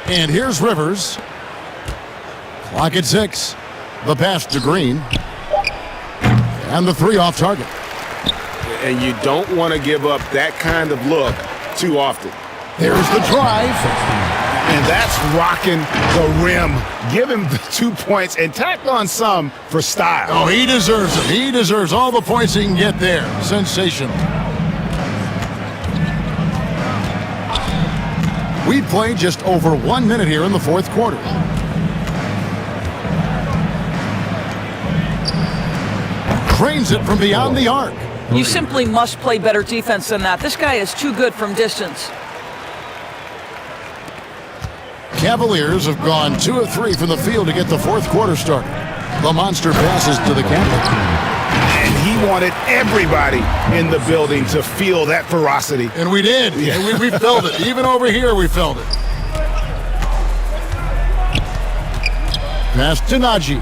And here's Rivers. Clock at 6. The pass to Green. And the three off target.
And you don't want to give up that kind of look too often.
There's the drive.
And that's rocking the rim. Give him the 2 points and tack on some for style.
Oh, he deserves it. He deserves all the points he can get there. Sensational. We played just over 1 minute here in the fourth quarter. Cranes it from beyond the arc.
You simply must play better defense than that. This guy is too good from distance.
Cavaliers have gone 2 of 3 from the field to get the fourth quarter started. The monster passes to the captain.
And he wanted everybody in the building to feel that ferocity.
And we did.
Yeah.
And we felt it. Even over here, we felt it. Pass to Najee.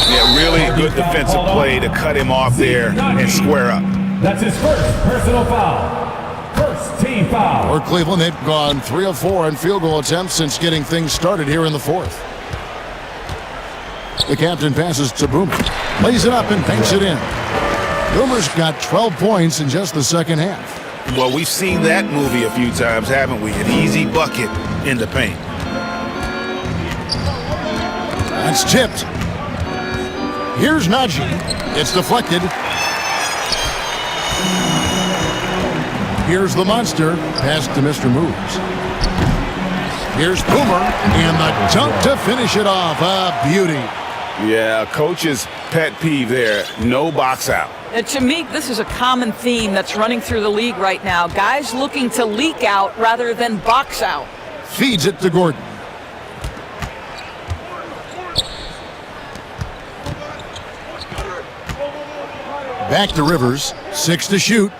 Yeah, really good defensive play to cut him off there and square up.
That's his first personal foul. First team foul.
For Cleveland, they've gone 3 of 4 on field goal attempts since getting things started here in the fourth. The captain passes to Boomer. Lays it up and banks it in. Boomer's got 12 points in just the second half.
Well, we've seen that movie a few times, haven't we? An easy bucket in the paint.
That's tipped. Here's Najee. It's deflected. Here's the monster. Pass to Mr. Moves. Here's Boomer. And the dunk to finish it off. A beauty.
Yeah, coach's pet peeve there. No box out.
And to me, this is a common theme that's running through the league right now. Guys looking to leak out rather than box out.
Feeds it to Gordon. Back to Rivers. 6 to shoot.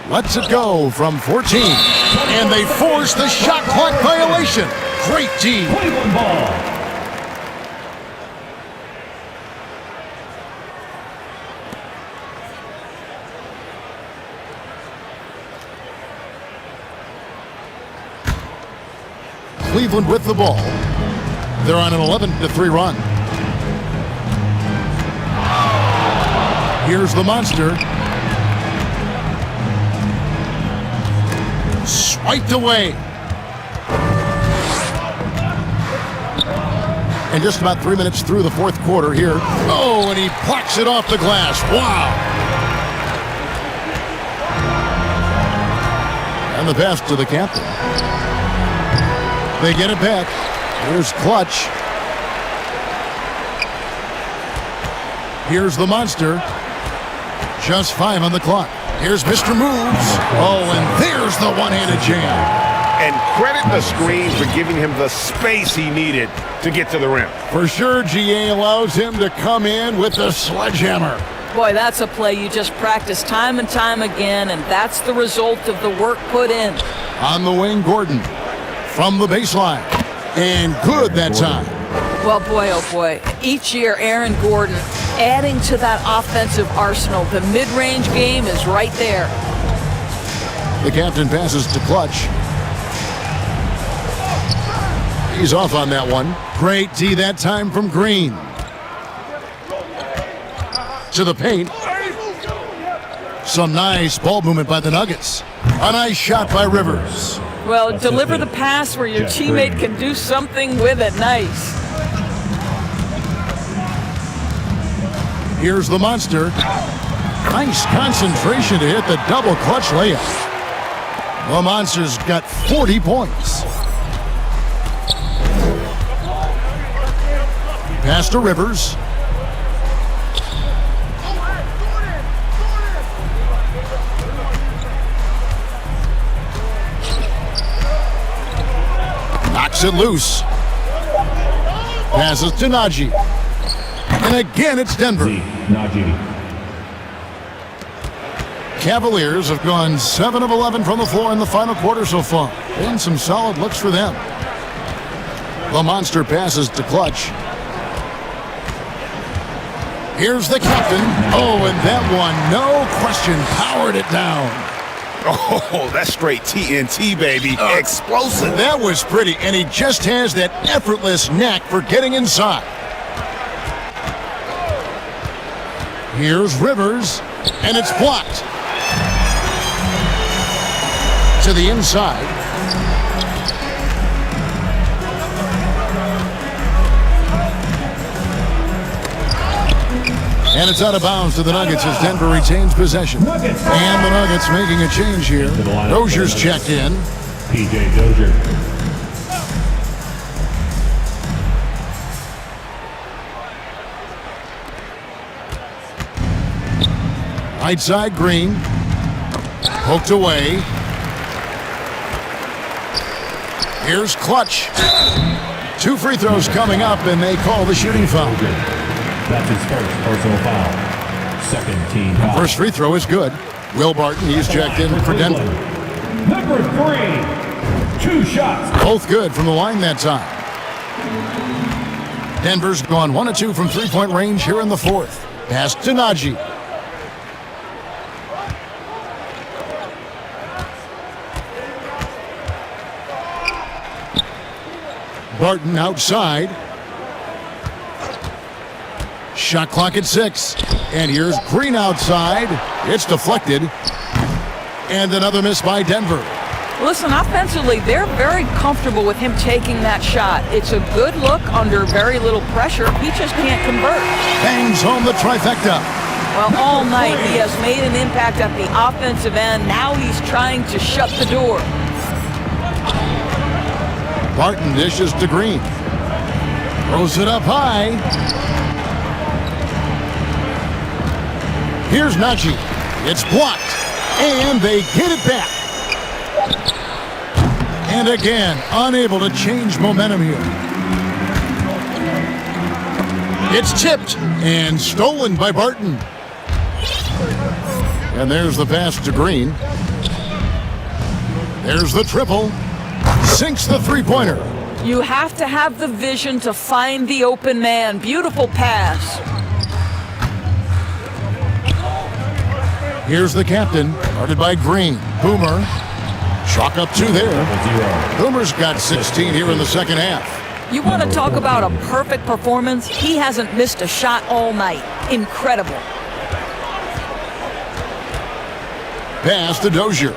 Lets it go from 14. And they force the shot clock violation. Great team.
Cleveland ball.
Cleveland with the ball. They're on an 11-3 run. Here's the monster. Swiped away. And just about 3 minutes through the fourth quarter here. Oh, and he plucks it off the glass. Wow. And the pass to the captain. They get it back. Here's Clutch. Here's the monster. Just 5 on the clock. Here's Mr. Moves. Oh, and there's the one-handed jam.
And credit the screen for giving him the space he needed to get to the rim.
For sure, GA allows him to come in with the sledgehammer.
Boy, that's a play you just practice time and time again, and that's the result of the work put in.
On the wing, Gordon. From the baseline. And good that time.
Well, boy, oh boy. Each year, Aaron Gordon adding to that offensive arsenal. The mid-range game is right there.
The captain passes to Clutch. He's off on that one. Great D that time from Green. To the paint. Some nice ball movement by the Nuggets. A nice shot by Rivers.
Well, deliver the pass where your teammate can do something with it. Nice.
Here's the monster. Nice concentration to hit the double clutch layup. The monster's got 40 points. Pass to Rivers. Knocks it loose. Passes to Najee. And again, it's Denver.
Najee.
Cavaliers have gone 7 of 11 from the floor in the final quarter so far. And some solid looks for them. The monster passes to Clutch. Here's the captain. Oh, and that one, no question, powered it down.
Oh, that's straight TNT, baby. Explosive.
That was pretty, and he just has that effortless knack for getting inside. Here's Rivers, and it's blocked. To the inside. And it's out of bounds to the Nuggets as Denver retains possession. And the Nuggets making a change here. Rozier's checked in.
PJ Dozier.
Right side, Green. Poked away. Here's Clutch. 2 free throws coming up, and they call the shooting foul.
That's his first personal foul. Second team foul.
First free throw is good. Will Barton, he's checked in for Denver.
Number 3. 2 shots.
Both good from the line that time. Denver's gone 1 of 2 from three-point range here in the fourth. Pass to Najee. Barton outside. Shot clock at 6. And here's Green outside. It's deflected. And another miss by Denver.
Listen, offensively, they're very comfortable with him taking that shot. It's a good look under very little pressure. He just can't convert.
Bangs home the trifecta.
Well, all night he has made an impact at the offensive end. Now he's trying to shut the door.
Barton dishes to Green. Throws it up high. Here's Najee. It's blocked. And they get it back. And again, unable to change momentum here. It's tipped and stolen by Barton. And there's the pass to Green. There's the triple. Sinks the three-pointer.
You have to have the vision to find the open man. Beautiful pass.
Here's the captain, guarded by Green. Boomer, chalk up 2 there. Boomer's got 16 here in the second half.
You want to talk about a perfect performance? He hasn't missed a shot all night. Incredible.
Pass to Dozier.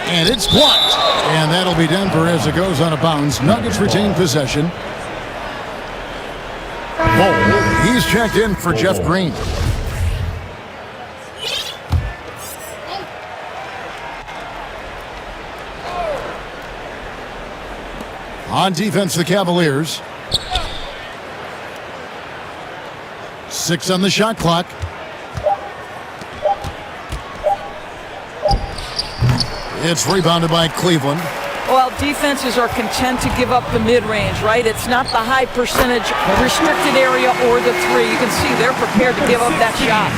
And it's blocked. And that'll be Denver as it goes out of bounds. Nuggets retain possession. Bol, he's checked in for Jeff Green. On defense, the Cavaliers. 6 on the shot clock. It's rebounded by Cleveland.
Well, defenses are content to give up the mid-range, right? It's not the high percentage restricted area or the 3. You can see they're prepared to give up that shot.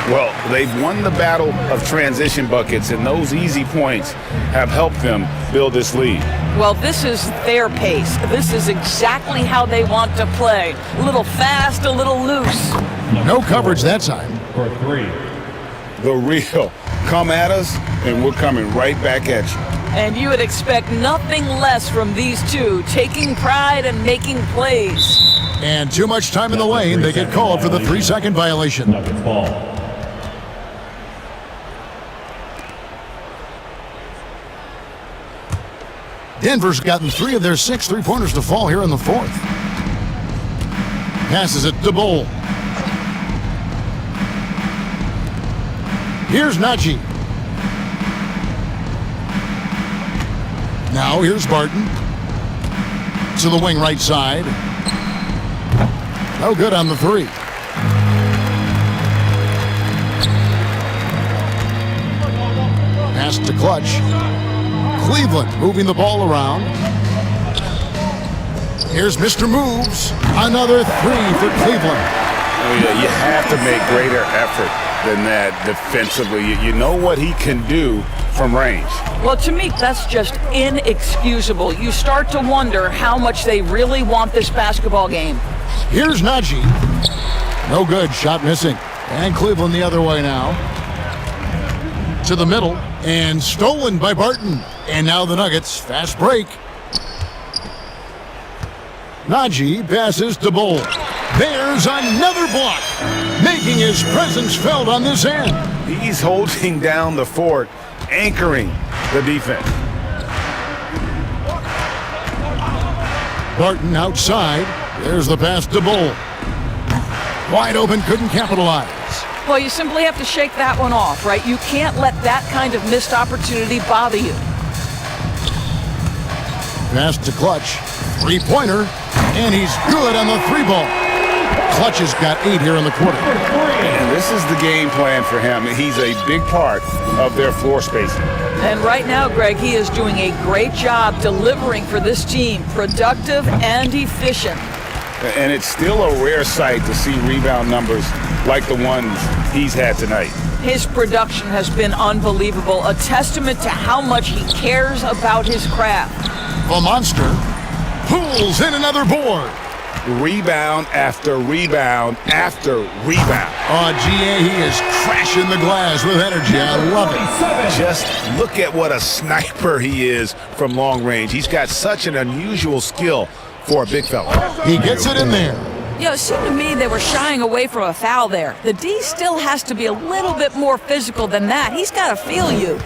Well, they've won the battle of transition buckets, and those easy points have helped them build this lead.
Well, this is their pace. This is exactly how they want to play. A little fast, a little loose.
No coverage that time.
For 3.
The real. Come at us, and we're coming right back at you.
And you would expect nothing less from these two, taking pride and making plays.
And too much time in the lane. They get called for the 3-second violation.
Nuggets ball.
Denver's gotten 3 of their 6 three-pointers to fall here in the fourth. Passes it to Bol. Here's Najee. Now here's Barton. To the wing right side. No good on the 3. Pass to Clutch. Cleveland moving the ball around. Here's Mr. Moves. Another three for Cleveland.
Oh, yeah, you have to make greater effort than that defensively. You know what he can do from range.
Well, to me, that's just inexcusable. You start to wonder how much they really want this basketball game.
Here's Najee. No good. Shot missing. And Cleveland the other way now. To the middle. And stolen by Barton. And now the Nuggets. Fast break. Najee passes to Bull. There's another block, making his presence felt on this end.
He's holding down the fort, anchoring the defense.
Barton outside. There's the pass to Bull. Wide open, couldn't capitalize.
Well, you simply have to shake that one off, right? You can't let that kind of missed opportunity bother you.
Pass to Clutch. Three-pointer. And he's good on the three ball. Clutch has got 8 here in the quarter.
And this is the game plan for him. He's a big part of their floor spacing.
And right now, Greg, he is doing a great job delivering for this team, productive and efficient.
And it's still a rare sight to see rebound numbers like the ones he's had tonight.
His production has been unbelievable, a testament to how much he cares about his craft.
The monster pulls in another board.
Rebound after rebound after rebound.
Oh, GA, he is crashing the glass with energy. I love it.
Just look at what a sniper he is from long range. He's got such an unusual skill for a big fella.
He gets it in there.
You know, it seemed to me they were shying away from a foul there. The D still has to be a little bit more physical than that. He's got to feel you.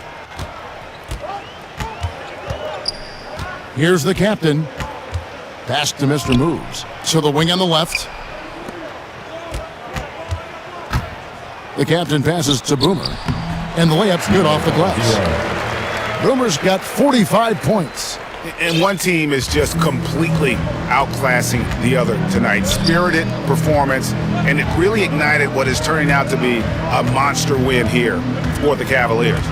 Here's the captain. Pass to Mr. Moves. So the wing on the left. The captain passes to Boomer. And the layup's good off the glass. Boomer's got 45 points.
And one team is just completely outclassing the other tonight. Spirited performance, and it really ignited what is turning out to be a monster win here for the Cavaliers.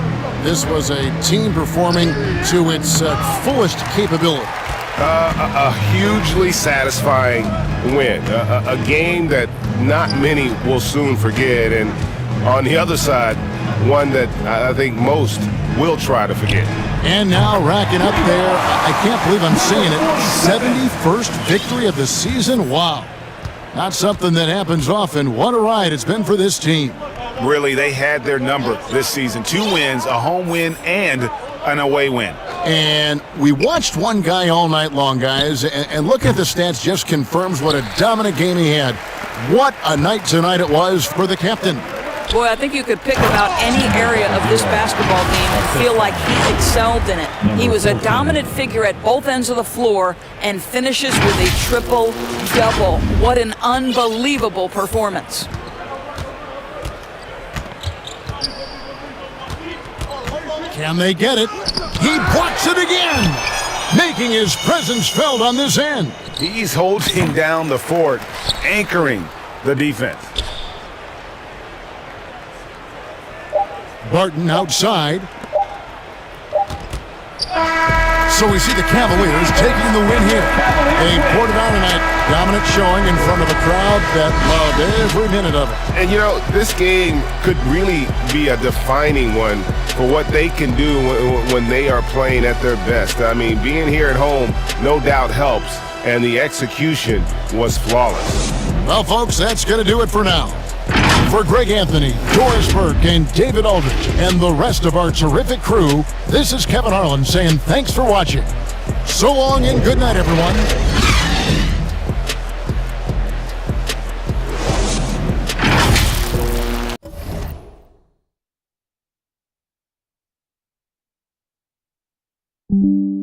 This was a team performing to its fullest capability.
A hugely satisfying win. A game that not many will soon forget. And on the other side, one that I think most will try to forget.
And now racking up there, I can't believe I'm saying it, 71st victory of the season. Wow. Not something that happens often. What a ride it's been for this team.
Really, they had their number this season. 2 wins, a home win, and an away win.
And we watched one guy all night long, guys, and look at the stats, just confirms what a dominant game he had. What a night tonight it was for the captain.
Boy, I think you could pick about any area of this basketball game and feel like he excelled in it. He was a dominant figure at both ends of the floor and finishes with a triple-double. What an unbelievable performance.
Can they get it? He blocks it again, making his presence felt on this end.
He's holding down the fort, anchoring the defense.
Barton outside. So we see the Cavaliers taking the win here. They poured it on tonight. Dominant showing in front of a crowd that loved every minute of it.
And you know, this game could really be a defining one for what they can do when they are playing at their best. I mean, being here at home no doubt helps, and the execution was flawless.
Well, folks, that's going to do it for now. For Greg Anthony, Doris Burke, and David Aldridge, and the rest of our terrific crew, this is Kevin Harlan saying thanks for watching. So long and good night, everyone.
Thank you.